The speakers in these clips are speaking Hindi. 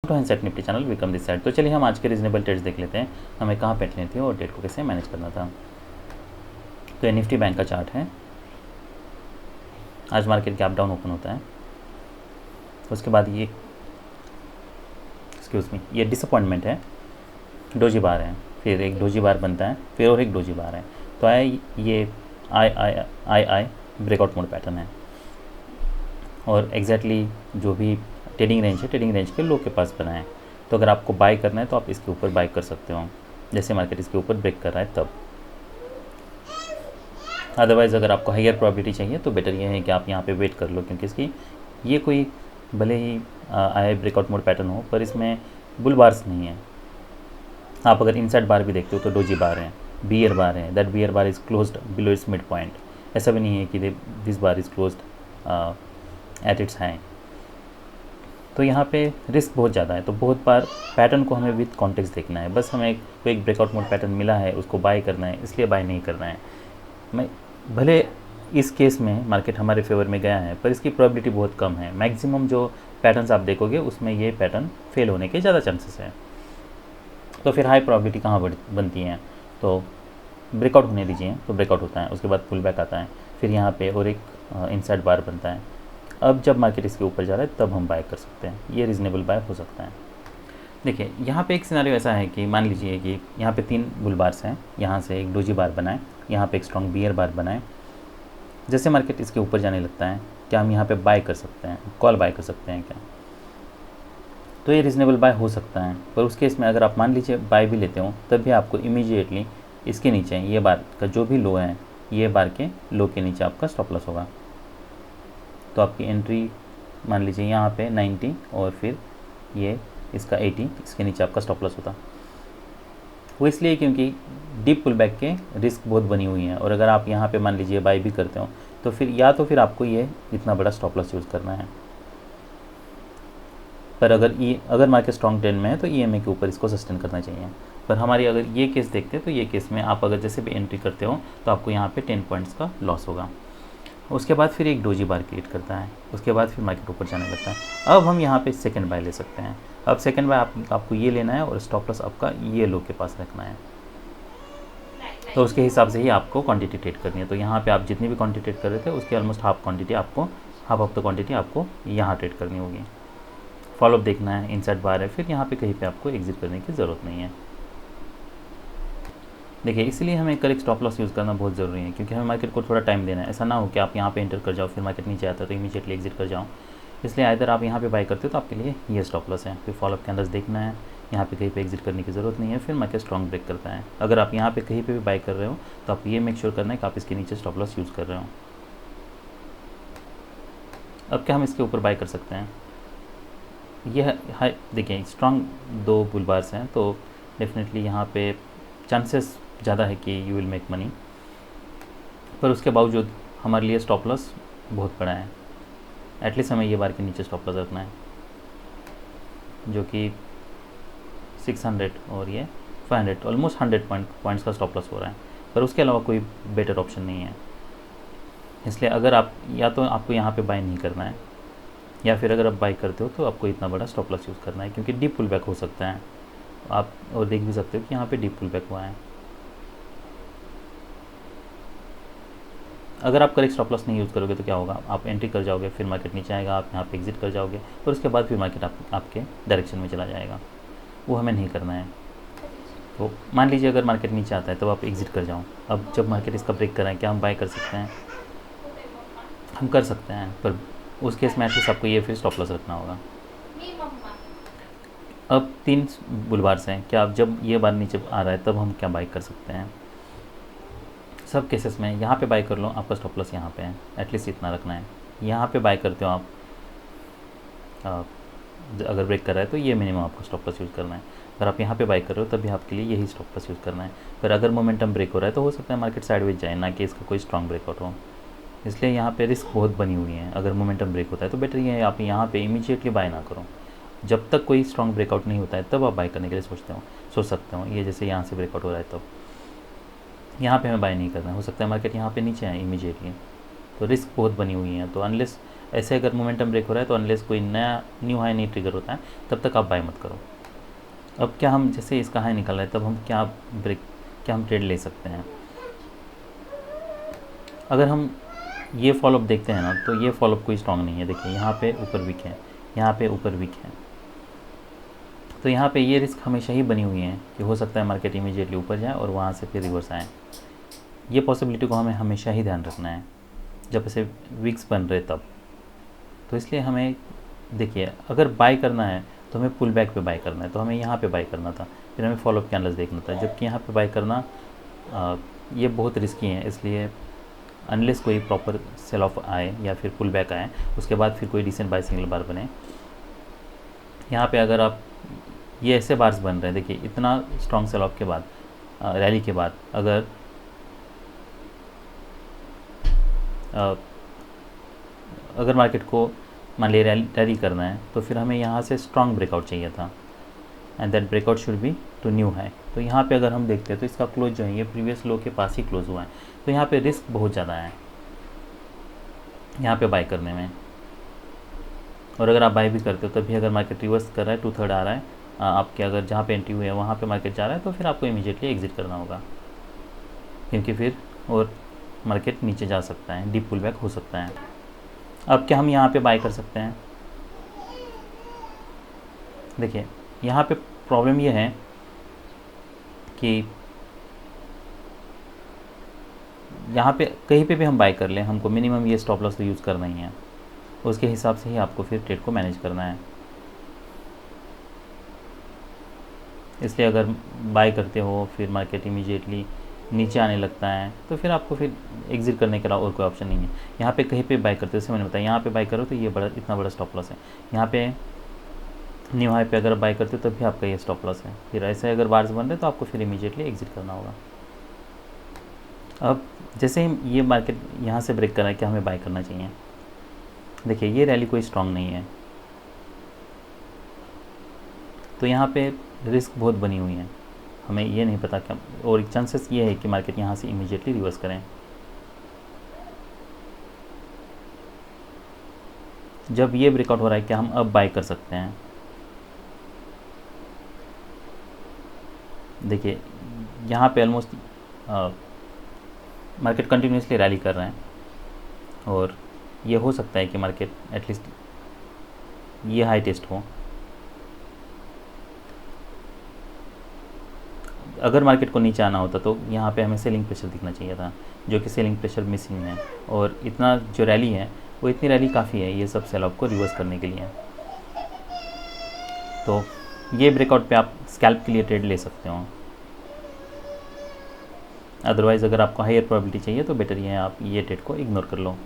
To handset Nifty channel welcome this side. तो चलिए हम आज के रीजनेबल ट्रेड्स देख लेते हैं, हमें कहाँ पे लेनी थी और डेट को कैसे मैनेज करना था। तो ये निफ्टी बैंक का चार्ट है। आज मार्केट गैप डाउन ओपन होता है, उसके बाद ये ये डिसअपॉइंटमेंट है, डोजी बार है, फिर एक डोजी बार बनता है, फिर और एक डोजी बार है। तो ये आई ब्रेकआउट मोड पैटर्न है और एग्जैक्टली जो भी ट्रेडिंग रेंज है, ट्रेडिंग रेंज के लो के पास बना है। तो अगर आपको बाय करना है तो आप इसके ऊपर बाय कर सकते हो, जैसे मार्केट इसके ऊपर ब्रेक कर रहा है तब। अदरवाइज़ अगर आपको हायर प्रोबेबिलिटी चाहिए तो बेटर ये है कि आप यहाँ पे वेट कर लो, क्योंकि इसकी ये कोई भले ही आई ब्रेकआउट मोड पैटर्न हो पर इसमें बुल बार्स नहीं है। आप अगर इनसाइड बार भी देखते हो तो डोजी बार है, बियर बार है, that bear bar is closed below its mid point. ऐसा भी नहीं है कि this bar is closed at its high. तो यहाँ पे रिस्क बहुत ज़्यादा है, तो बहुत बार पैटर्न को हमें विद कॉन्टेक्स्ट देखना है। बस हमें कोई एक ब्रेकआउट मोड पैटर्न मिला है उसको बाय करना है, इसलिए बाय नहीं करना है। मैं भले इस केस में मार्केट हमारे फेवर में गया है पर इसकी प्रोबेबिलिटी बहुत कम है। मैक्सिमम जो पैटर्न्स आप देखोगे उसमें ये पैटर्न फेल होने के ज़्यादा चांसेस हैं। तो फिर हाई प्रोबेबिलिटी कहाँ बनती हैं, तो ब्रेकआउट होने दीजिए, तो ब्रेकआउट होता है, उसके बाद पुल बैक आता है, फिर यहाँ पे और एक इनसाइड बार बनता है। अब जब मार्केट इसके ऊपर जा रहा है तब हम बाय कर सकते हैं, ये रीज़नेबल बाय हो सकता है। देखिए यहाँ पे एक सिनारियो ऐसा है कि मान लीजिए कि यहाँ पे 3 बुल बार्स हैं, यहाँ से एक डोजी बार बनाए, यहाँ पे एक स्ट्रॉन्ग बियर बार बनाए। जैसे मार्केट इसके ऊपर जाने लगता है, क्या हम यहाँ पे बाय कर सकते हैं, कॉल बाय कर सकते हैं क्या? तो ये रीज़नेबल बाय हो सकता है, पर उस केस में अगर आप मान लीजिए बाय भी लेते हो तब भी आपको इमीडिएटली इसके नीचे ये बार का जो भी लो है, ये बार के लो के नीचे आपका स्टॉप लॉस होगा। तो आपकी एंट्री मान लीजिए यहाँ पे 90 और फिर ये इसका 80, इसके नीचे आपका स्टॉप लॉस होता। वो इसलिए क्योंकि डीप पुल बैक के रिस्क बहुत बनी हुई हैं, और अगर आप यहाँ पे मान लीजिए बाय भी करते हो तो फिर आपको ये इतना बड़ा स्टॉप लॉस यूज़ करना है। पर अगर मार्केट स्ट्रॉन्ग ट्रेंड में है तो ईएमए के ऊपर इसको सस्टेन करना चाहिए। पर हमारी अगर ये केस देखते हैं तो ये केस में आप अगर जैसे भी एंट्री करते हो तो आपको यहाँ पे 10 पॉइंट्स का लॉस होगा। उसके बाद फिर एक डोजी बार क्रिएट करता है, उसके बाद फिर मार्केट ऊपर जाने लगता है। अब हम यहाँ पे सेकंड बाय ले सकते हैं। अब सेकंड बाय आपको ये लेना है और स्टॉप लॉस आपका ये लो के पास रखना है, तो उसके हिसाब से ही आपको क्वांटिटी ट्रेड करनी है। तो यहाँ पे आप जितनी भी क्वांटिटी ट्रेड कर रहे थे उसके almost half of the quantity आपको यहाँ ट्रेड करनी होगी। फॉलोअप देखना है, इनसाइड बार है, फिर यहाँ पे कहीं पे आपको एग्जिट करने की ज़रूरत नहीं है। देखिए इसलिए हमें करेक्ट स्टॉप लॉस यूज़ करना बहुत ज़रूरी है, क्योंकि हमें मार्केट को थोड़ा टाइम देना है। ऐसा ना हो कि आप यहाँ पे एंटर कर जाओ, फिर मार्केट नीचे आता है तो इमीडिएटली एग्जिट कर जाओ। इसलिए अगर आप यहाँ पे बाय करते हो तो आपके लिए ये स्टॉप लॉस है, फिर फॉलोअप के अंदर देखना है, यहाँ पे कहीं पे एग्जिट करने की ज़रूरत नहीं है, फिर मार्केट स्ट्रॉन्ग ब्रेक करता है। अगर आप यहाँ पे कहीं पे भी बाय कर रहे हो तो आप ये मेक श्योर करना है कि आप इसके नीचे स्टॉप लॉस यूज़ कर रहे हो। अब क्या हम इसके ऊपर बाय कर सकते हैं? यह हाई देखिए स्ट्रॉन्ग 2 बुल बार्स हैं, तो डेफिनेटली यहाँ पे चांसेस ज़्यादा है कि यू विल मेक मनी। पर उसके बावजूद हमारे लिए स्टॉप लॉस बहुत बड़ा है। एटलीस्ट हमें ये बार के नीचे स्टॉप लॉस रखना है, जो कि 600 और ये 500, ऑलमोस्ट 100 पॉइंट्स का स्टॉप लॉस हो रहा है। पर उसके अलावा कोई बेटर ऑप्शन नहीं है। इसलिए अगर आप या तो आपको यहाँ पे बाय नहीं करना है, या फिर अगर आप बाय करते हो तो आपको इतना बड़ा स्टॉप लॉस यूज़ करना है, क्योंकि डीप पुल बैक हो सकता है। आप और देख भी सकते हो कि यहाँ पे डीप पुल बैक हुआ है। अगर आप करेक्ट स्टॉप लॉस नहीं यूज़ करोगे तो क्या होगा, आप एंट्री कर जाओगे, फिर मार्केट नीचे आएगा, आप यहाँ पे एग्जिट कर जाओगे और उसके बाद फिर मार्केट आपके डायरेक्शन में चला जाएगा। वो हमें नहीं करना है। तो मान लीजिए अगर मार्केट नीचे आता है तो आप एग्जिट कर जाओ। अब जब मार्केट इसका ब्रेक कराएं, क्या हम बाय कर सकते हैं? हम कर सकते हैं, पर उस केस में एटलीस्ट आपको ये फिर स्टॉप लॉस रखना होगा। अब 3 बुल बार्स हैं, क्या आप जब ये बार नीचे आ रहा है तब हम क्या बाय कर सकते हैं? सब केसेस में यहाँ पे बाय कर लो, आपका स्टॉप लॉस यहाँ पे है, एटलीस्ट इतना रखना है। यहाँ पे बाय करते हो आप, अगर ब्रेक कर रहा है तो ये मिनिमम आपको स्टॉप लॉस यूज़ करना है। अगर आप यहाँ पे बाय कर रहे हो तब भी आपके लिए यही स्टॉप लॉस यूज़ करना है। पर अगर मोमेंटम ब्रेक हो रहा है तो हो सकता है मार्केट साइडवेज जाए, ना कि इसका कोई स्ट्रॉन्ग ब्रेकआउट हो। इसलिए यहाँ पे रिस्क बहुत बनी हुई है। अगर मोमेंटम ब्रेक होता है तो बेटर ये है आप यहाँ पे इमीडिएटली बाय ना करो। जब तक कोई स्ट्रॉन्ग ब्रेकआउट नहीं होता है तब आप बाय करने के लिए सोच सकते हो। ये जैसे यहाँ से ब्रेकआउट हो रहा है तो यहाँ पे हमें बाय नहीं करना है। हो सकता है मार्केट यहाँ पे नीचे आए इमीडिएटली, तो रिस्क बहुत बनी हुई है। तो अनलेस ऐसे अगर मोमेंटम ब्रेक हो रहा है तो अनलेस कोई नया न्यू हाई नहीं ट्रिगर होता है तब तक आप बाय मत करो। अब क्या हम जैसे इसका हाई निकल रहा है तब हम क्या हम ट्रेड ले सकते हैं। अगर हम ये फॉलोअप देखते हैं ना तो ये फॉलोअप कोई स्ट्रॉन्ग नहीं है। देखिए यहाँ पे ऊपर वीक है, यहाँ पे ऊपर वीक है, तो यहाँ पे ये रिस्क हमेशा ही बनी हुई है कि हो सकता है मार्केट इमीडिएटली ऊपर जाए और वहाँ से फिर रिवर्स आए। ये पॉसिबिलिटी को हमें हमेशा ही ध्यान रखना है जब ऐसे वीक्स बन रहे तब। तो इसलिए हमें देखिए अगर बाय करना है तो हमें पुल बैक पे बाय करना है, तो हमें यहाँ पे बाय करना था, फिर हमें फॉलोअप कैंडल्स देखना था, जबकि यहाँ पे बाय करना ये बहुत रिस्की है। इसलिए अनलेस कोई प्रॉपर सेल ऑफ आए या फिर पुल बैक आए उसके बाद फिर कोई डिसेंट बाय सिग्नल बार बने। यहाँ पे अगर आप ये ऐसे बार्स बन रहे हैं, देखिए इतना स्ट्रॉन्ग सेल ऑफ के बाद रैली के बाद अगर मार्केट को मान लिया रैली करना है तो फिर हमें यहाँ से स्ट्रॉन्ग ब्रेकआउट चाहिए था and that breakout should be to new high. तो यहाँ पे अगर हम देखते हैं तो इसका क्लोज जो है ये प्रीवियस लो के पास ही क्लोज हुआ है, तो यहाँ पे रिस्क बहुत ज़्यादा है यहाँ पे बाय करने में। और अगर आप बाय भी करते हो तभी अगर मार्केट रिवर्स कर रहा है 2/3 आ रहा है आपके, अगर जहाँ पे एंट्री हुई है वहाँ पे मार्केट जा रहा है तो फिर आपको इमीडिएटली एग्जिट करना होगा, क्योंकि फिर और मार्केट नीचे जा सकता है, डीप पुल बैक हो सकता है। अब क्या हम यहाँ पे बाय कर सकते हैं। देखिए यहाँ पे प्रॉब्लम ये है कि यहाँ पे कहीं पे भी हम बाय कर लें हमको मिनिमम ये स्टॉप लॉस तो यूज़ करना ही है, उसके हिसाब से ही आपको फिर ट्रेड को मैनेज करना है। इसलिए अगर बाय करते हो फिर मार्केट इमीडिएटली नीचे आने लगता है तो फिर आपको फिर एग्जिट करने के अलावा और कोई ऑप्शन नहीं है। यहाँ पे कहीं पे बाय करते हो, जैसे मैंने बताया यहाँ पे बाय करो तो ये बड़ा इतना बड़ा स्टॉप लॉस है, यहाँ पे न्यू हाई पे अगर बाय करते हो तब भी आपका ये स्टॉप लॉस है। फिर ऐसे अगर बार्स बन रहे तो आपको फिर इमीडिएटली एग्जिट करना होगा। अब जैसे ही ये मार्केट यहाँ से ब्रेक कर रहा है क्या हमें बाय करना चाहिए। देखिए ये रैली कोई स्ट्रॉन्ग नहीं है, तो यहाँ पे रिस्क बहुत बनी हुई है, हमें ये नहीं पता क्या, और एक चांसेस ये है कि मार्केट यहाँ से इमीडिएटली रिवर्स करें। जब ये ब्रेकआउट हो रहा है क्या हम अब बाय कर सकते हैं। देखिए यहाँ पे ऑलमोस्ट मार्केट कंटिन्यूसली रैली कर रहे हैं और ये हो सकता है कि मार्केट एटलीस्ट ये हाई टेस्ट हो। अगर मार्केट को नीचे आना होता तो यहाँ पे हमें सेलिंग प्रेशर दिखना चाहिए था, जो कि सेलिंग प्रेशर मिसिंग है, और इतना जो रैली है वो इतनी रैली काफ़ी है ये सब सेल ऑफ को रिवर्स करने के लिए। तो ये ब्रेकआउट पे आप स्कैल्प के लिए ट्रेड ले सकते हो। अदरवाइज़ अगर आपको हायर प्रोबेबिलिटी चाहिए तो बेटर ये है आप ये ट्रेड को इग्नोर कर लो।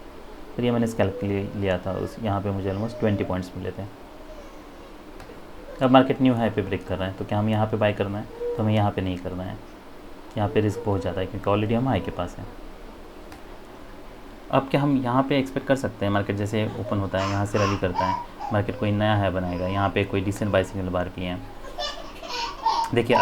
फिर ये मैंने स्कैल्प के लिए लिया था, उस यहाँ पे मुझे ऑलमोस्ट 20 पॉइंट्स मिले थे। अब मार्केट न्यू हाई पे ब्रेक कर रहा है तो क्या हम यहाँ पे बाय करना है, तो हमें यहाँ पे नहीं करना है, यहाँ पे रिस्क बहुत ज़्यादा है क्योंकि ऑलरेडी हम हाई के पास हैं। अब क्या हम यहाँ पे एक्सपेक्ट कर सकते हैं मार्केट जैसे ओपन होता है यहाँ से रैली करता है, मार्केट कोई नया हाई बनाएगा, यहाँ पे कोई डिसेंट बाय सिग्नल बार भी है। देखिए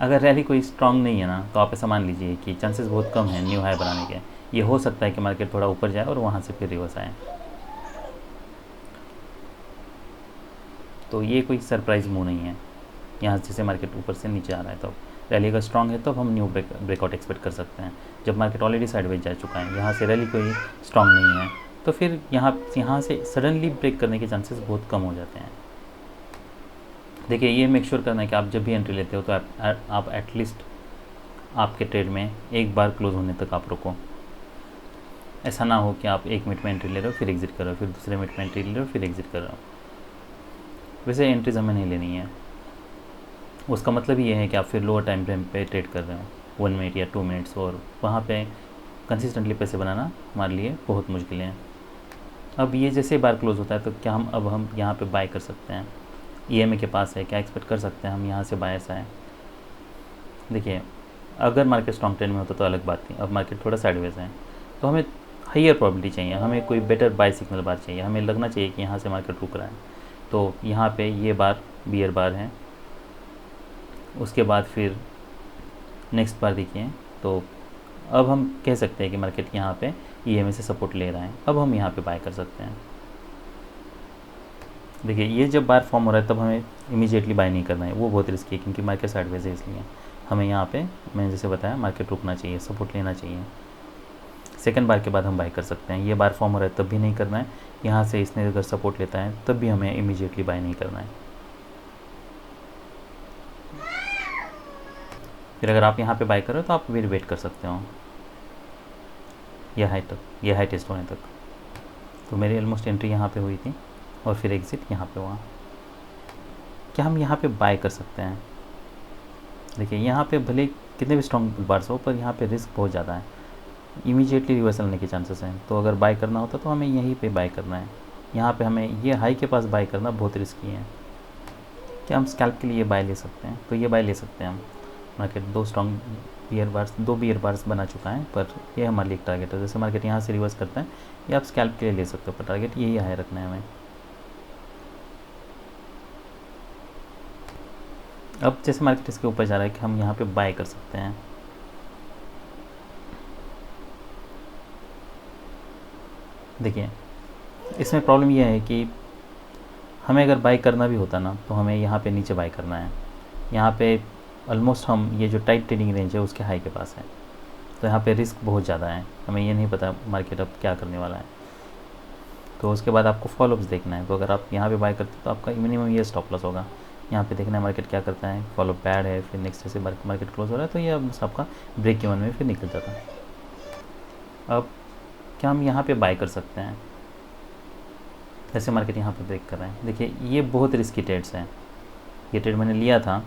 अगर रैली कोई स्ट्रॉन्ग नहीं है ना तो आप ऐसा मान लीजिए कि चांसेस बहुत कम है न्यू हाई बनाने के। ये हो सकता है कि मार्केट थोड़ा ऊपर जाए और वहाँ से फिर रिवर्स आए, तो ये कोई सरप्राइज मूव नहीं है। यहाँ जैसे मार्केट ऊपर से नीचे आ रहा है तो रैली अगर स्ट्रॉन्ग है तो हम न्यू ब्रेकआउट एक्सपेक्ट कर सकते हैं। जब मार्केट ऑलरेडी साइडवेज जा चुका है, यहाँ से रैली कोई स्ट्रॉन्ग नहीं है, तो फिर यहाँ से सडनली ब्रेक करने के चांसेस बहुत कम हो जाते हैं। देखिए ये मेक श्योर करना है कि आप जब भी एंट्री लेते हो तो आप एटलीस्ट आपके ट्रेड में एक बार क्लोज होने तक आप रुको। ऐसा ना हो कि आप 1 मिनट में एंट्री ले रहे हो फिर एग्जिट कर रहे हो, फिर दूसरे मिनट में एंट्री ले रहे हो फिर एग्जिट कर रहे हो। वैसे एंट्रीज हमें नहीं लेनी है, उसका मतलब ये है कि आप फिर लोअर टाइम फ्रेम पे ट्रेड कर रहे हो 1 मिनट या 2 मिनट्स, और वहाँ पे कंसिस्टेंटली पैसे बनाना हमारे लिए बहुत मुश्किल है। अब ये जैसे बार क्लोज होता है तो क्या हम यहाँ पे बाय कर सकते हैं। EMA के पास है, क्या एक्सपेक्ट कर सकते हैं हम यहाँ से बाय ऐसा है। देखिए अगर मार्केट स्ट्रॉन्ग ट्रेंड में होता तो अलग बात थी, अब मार्केट थोड़ा साइडवेज है तो हमें हाइयर प्रोबेबिलिटी चाहिए, हमें कोई बेटर बाय सिग्नल बार चाहिए, हमें लगना चाहिए कि यहाँ से मार्केट रुक रहा है। तो यहाँ पे ये बार बियर बार है, उसके बाद फिर नेक्स्ट बार देखिए तो अब हम कह सकते हैं कि मार्केट यहाँ पे EMA से सपोर्ट ले रहा है, अब हम यहाँ पे बाय कर सकते हैं। देखिए ये जब बार फॉर्म हो रहा है तब हमें इमीडिएटली बाय नहीं करना है, वो बहुत रिस्की है क्योंकि मार्केट साइडवेज है, इसलिए हमें यहाँ पे मैंने जैसे बताया मार्केट रुकना चाहिए, सपोर्ट लेना चाहिए। सेकंड बार के बाद हम बाय कर सकते हैं। ये बार फॉर्म हो रहा है तब भी नहीं करना है, यहाँ से इसने अगर सपोर्ट लेता है तब भी हमें इमीडिएटली बाय नहीं करना है। फिर अगर आप यहाँ पे बाय करो तो आप फिर वेट कर सकते हो यह हाई टेस्ट होने तक। तो मेरी ऑलमोस्ट एंट्री यहाँ पे हुई थी और फिर एग्ज़िट यहाँ पे हुआ। क्या हम यहाँ पे बाय कर सकते हैं? देखिए यहाँ पे भले कितने भी स्ट्रॉन्ग बार्स हो पर यहाँ पे रिस्क बहुत ज़्यादा है, इमीडिएटली रिवर्सल होने के चांसेस हैं। तो अगर बाय करना होता तो हमें यहीं पे बाय करना है। यहाँ पे हमें ये हाई के पास बाय करना बहुत रिस्की है। क्या हम स्कैल्प के लिए बाय ले सकते हैं? तो ये बाय ले सकते हैं हम। मार्केट दो बियर बार्स बना चुका है, पर ये हमारे लिए एक टारगेट है। जैसे मार्केट यहाँ से रिवर्स करता है, ये आप स्कैल्प के लिए ले सकते हो, पर टारगेट यही हाई रखना है हमें। अब जैसे मार्केट इसके ऊपर जा रहा है कि हम यहाँ पे बाय कर सकते हैं। देखिए इसमें प्रॉब्लम यह है कि हमें अगर बाय करना भी होता ना तो हमें यहाँ पे नीचे बाय करना है। यहाँ पे ऑलमोस्ट हम ये जो टाइट ट्रेडिंग रेंज है उसके हाई के पास है, तो यहाँ पे रिस्क बहुत ज़्यादा है। हमें ये नहीं पता मार्केट अब क्या करने वाला है। तो उसके बाद आपको फॉलोअप्स देखना है। तो अगर आप यहाँ पे बाय करते हो तो आपका मिनिमम ये स्टॉप लॉस होगा। यहाँ पे देखना है मार्केट क्या करता है, फॉलो बैड है, फिर नेक्स्ट जैसे मार्केट क्लोज हो रहा है तो ये बस आपका ब्रेक इवन में फिर निकल जाता है। अब क्या हम यहाँ पे बाय कर सकते हैं? जैसे मार्केट यहाँ पे ब्रेक कर रहे हैं, देखिए ये बहुत रिस्की ट्रेड्स हैं। ये ट्रेड मैंने लिया था,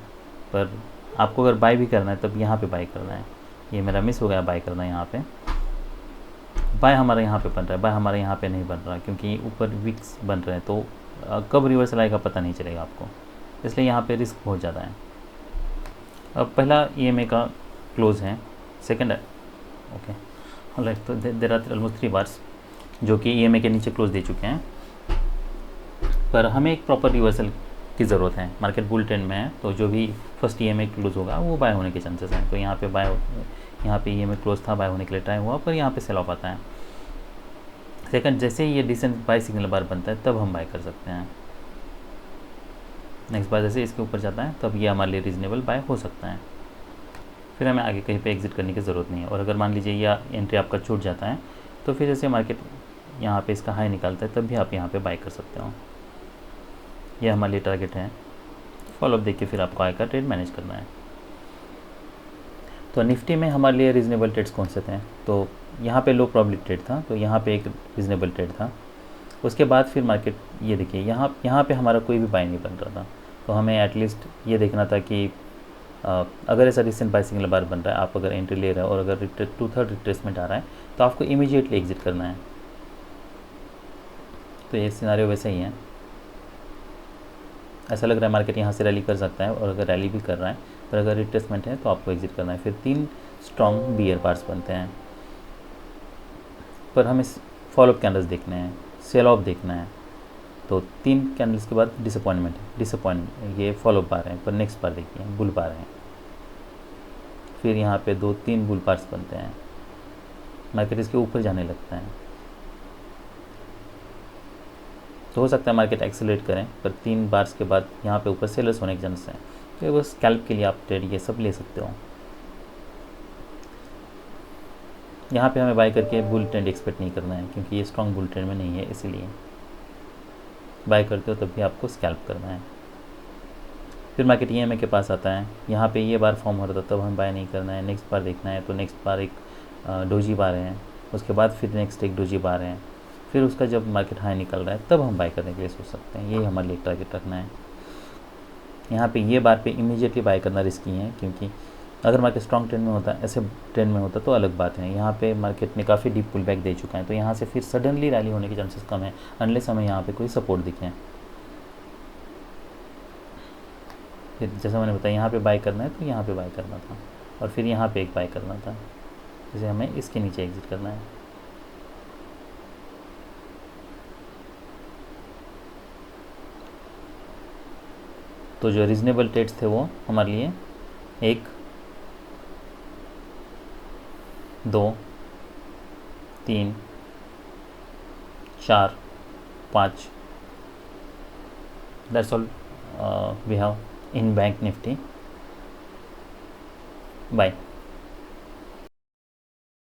पर आपको अगर बाय भी करना है तब यहाँ पे बाय करना है। ये मेरा मिस हो गया बाय करना। यहाँ पे बाय हमारा यहाँ पे बन रहा है, बाय हमारा यहाँ पे नहीं बन रहा क्योंकि ऊपर विक्स बन रहे हैं, तो कब रिवर्सल आएगा पता नहीं चलेगा आपको, इसलिए यहाँ पे रिस्क बहुत ज़्यादा है। अब पहला EMA का क्लोज है, सेकंड है ओके ऑलराइट। तो देर आर ऑलमोस्ट 3 बार्स जो कि EMA के नीचे क्लोज दे चुके हैं, पर हमें एक प्रॉपर रिवर्सल की ज़रूरत है। मार्केट बुल ट्रेंड में है, तो जो भी फर्स्ट EMA क्लोज होगा वो बाय होने के चांसेस हैं। तो यहाँ पे EMA क्लोज था, बाय होने के लिए ट्राई हुआ, पर यहाँ पे सेल ऑफ आता है। सेकंड, जैसे ही ये डिसेंट बाय सिग्नल बार बनता है तब हम बाय कर सकते हैं। नेक्स्ट बार जैसे इसके ऊपर जाता है तब ये हमारे लिए रीजनेबल बाय हो सकता है। फिर हमें आगे कहीं पे एग्जिट करने की ज़रूरत नहीं है। और अगर मान लीजिए या एंट्री आपका छूट जाता है तो फिर जैसे मार्केट यहाँ पे इसका हाई निकालता है तब भी आप यहाँ पे बाय कर सकते हो। यह हमारे लिए टारगेट है। फॉलोअप देख के फिर आपको आगे का ट्रेड मैनेज करना है। तो निफ्टी में हमारे लिए रीजनेबल ट्रेड्स कौन से थे? तो यहाँ पे लो प्रॉबिलिटी ट्रेड था, तो यहाँ पे एक रीजनेबल ट्रेड था। उसके बाद फिर मार्केट ये देखिए यहाँ पे हमारा कोई भी बाय नहीं बन रहा था, तो हमें एटलीस्ट ये देखना था कि अगर ऐसा रिसेंट बाय सिग्नल बार बन रहा है, आप अगर एंट्री ले रहे हो और अगर 2/3 रिट्रेसमेंट आ रहा है तो आपको इमीडिएटली एग्जिट करना है। तो ये सिनारियो वैसे ही है। ऐसा लग रहा है मार्केट यहाँ से रैली कर सकता है, और अगर रैली भी कर रहा है पर अगर रिट्रेसमेंट है तो आपको एग्जिट करना है। फिर 3 स्ट्रॉन्ग बियर बार्स बनते हैं, पर हमें फॉलोअप कैंडल्स देखने हैं, सेल ऑफ देखना है। तो 3 कैंडल्स के बाद डिसअपॉइंटमेंट ये फॉलोअप बार है, पर नेक्स्ट बार देखिए बुल बार है। फिर यहाँ पे 2-3 बुल बार्स बनते हैं, मार्केट इसके ऊपर जाने लगता है। तो हो सकता है मार्केट एक्सेलरेट करें, पर 3 बार्स के बाद यहाँ पे ऊपर सेलर्स होने के चांस हैं। तो बस स्कैल्प के लिए आप ट्रेड ये सब ले सकते हो। यहाँ पे हमें बाय करके बुल ट्रेंड एक्सपेक्ट नहीं करना है, क्योंकि ये स्ट्रॉन्ग बुल ट्रेंड में नहीं है, इसीलिए बाय करते हो तब भी आपको स्कैल्प करना है। फिर मार्केट EMA के पास आता है, यहाँ पे ये बार फॉर्म हो रहा था तब हमें बाय नहीं करना है, नेक्स्ट बार देखना है। तो नेक्स्ट बार एक डोजी बार है, उसके बाद फिर नेक्स्ट एक डोजी बार है, फिर उसका जब मार्केट हाई निकल रहा है तब हम बाय करने के लिए सोच सकते हैं। यही हमारे लिए टारगेट रखना है। यहाँ पे ये बार पे इमीडिएटली बाय करना रिस्की है, क्योंकि अगर मार्केट स्ट्रॉन्ग ट्रेंड में होता, ऐसे ट्रेंड में होता तो अलग बात है। यहाँ पे मार्केट ने काफ़ी डीप पुल बैक दे चुका है, तो यहाँ से फिर सडनली रैली होने के चांसेस कम है, अनलेस हमें यहाँ पे कोई सपोर्ट दिखे। फिर जैसा मैंने बताया यहाँ पे बाय करना है तो यहाँ पे बाय करना था, और फिर यहाँ पे एक बाय करना था, जैसे हमें इसके नीचे एग्जिट करना है। तो जो रीजनेबल ट्रेड्स थे वो हमारे लिए 1, 2, 3 4 5. That's all we have in Bank Nifty. Bye.